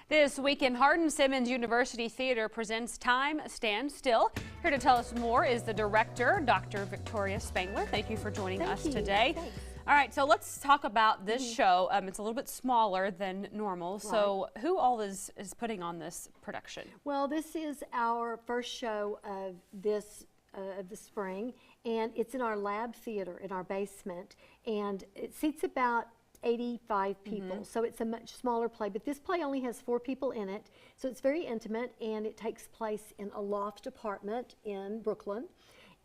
This week in Hardin-Simmons University Theater presents Time Stand Still. Here to tell us more is the director, Dr. Victoria Spangler. Thank you for joining us today. Thanks. All right, so let's talk about this show. It's a little bit smaller than normal. Right. So who all is putting on this production? Well, this is our first show of this of the spring, and it's in our lab theater in our basement, and it seats about 85 people, so it's a much smaller play, but this play only has 4 people in it, so it's very intimate, and it takes place in a loft apartment in Brooklyn.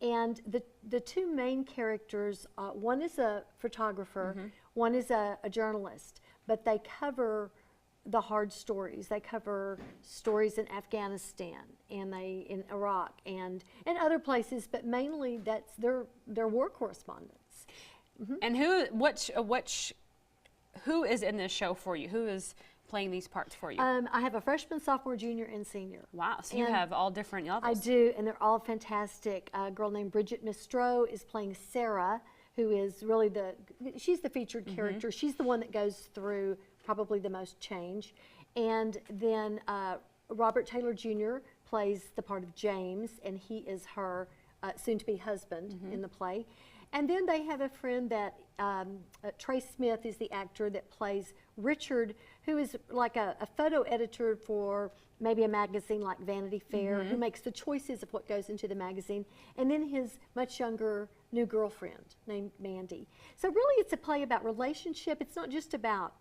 And the 2 main characters, one is a photographer, one is a journalist, but they cover the hard stories. They cover stories in Afghanistan and in Iraq and other places, but mainly that's their war correspondents. And who is in this show for you? Who is playing these parts for you? I have a freshman, sophomore, junior, and senior. Wow, so you have all different levels. I do, and they're all fantastic. A girl named Bridget Mistro is playing Sarah, who is really she's the featured character. She's the one that goes through probably the most change. And then Robert Taylor Jr. plays the part of James, and he is her soon-to-be husband in the play. And then they have a friend that, Trey Smith is the actor that plays Richard, who is like a photo editor for maybe a magazine like Vanity Fair, who makes the choices of what goes into the magazine. And then his much younger new girlfriend named Mandy. So really it's a play about relationship. It's not just about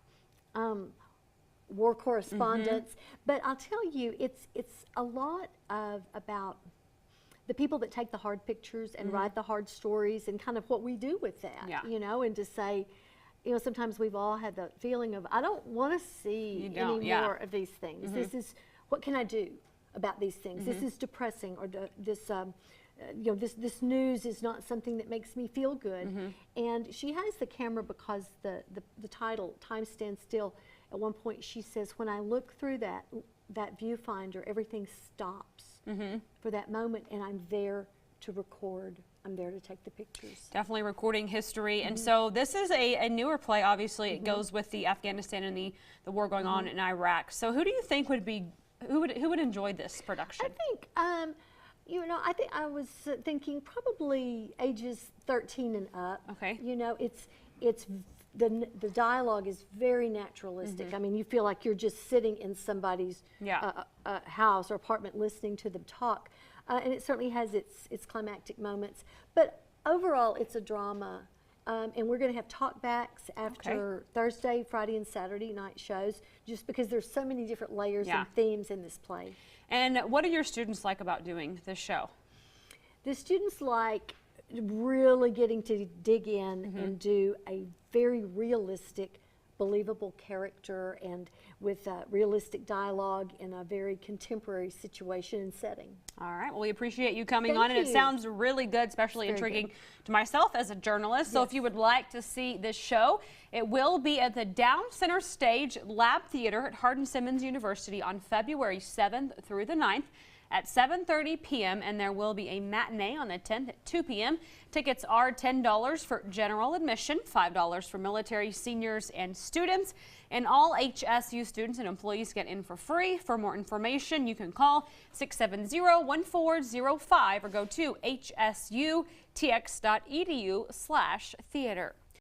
war correspondence, but I'll tell you, it's a lot about the people that take the hard pictures and write the hard stories and kind of what we do with that, you know, and to say, you know, sometimes we've all had the feeling of, I don't want to see any more of these things. This is, what can I do about these things? This is depressing, or you know, this news is not something that makes me feel good. And she has the camera because the title, Time Stands Still, at one point she says, when I look through that viewfinder, everything stops for that moment, and I'm there to record. I'm there to take the pictures. Definitely recording history. And so this is a newer play, obviously. It goes with the Afghanistan and the war going on in Iraq. So who do you think who would enjoy this production? I think, you know, I was thinking probably ages 13 and up. Okay. You know, the dialogue is very naturalistic. I mean, you feel like you're just sitting in somebody's house or apartment listening to them talk. And it certainly has its climactic moments. But overall, it's a drama. And we're going to have talkbacks after Thursday, Friday, and Saturday night shows, just because there's so many different layers and themes in this play. And what are your students like about doing this show? The students like really getting to dig in and do a very realistic, believable character, and with realistic dialogue in a very contemporary situation and setting. All right, well, we appreciate you coming on, and it sounds really good, especially intriguing to myself as a journalist. So if you would like to see this show, it will be at the Down Center Stage Lab Theater at Hardin-Simmons University on February 7th through the 9th. At 7:30 p.m. and there will be a matinee on the 10th at 2 p.m. Tickets are $10 for general admission, $5 for military, seniors, and students. And all HSU students and employees get in for free. For more information, you can call 670-1405 or go to hsutx.edu/theater.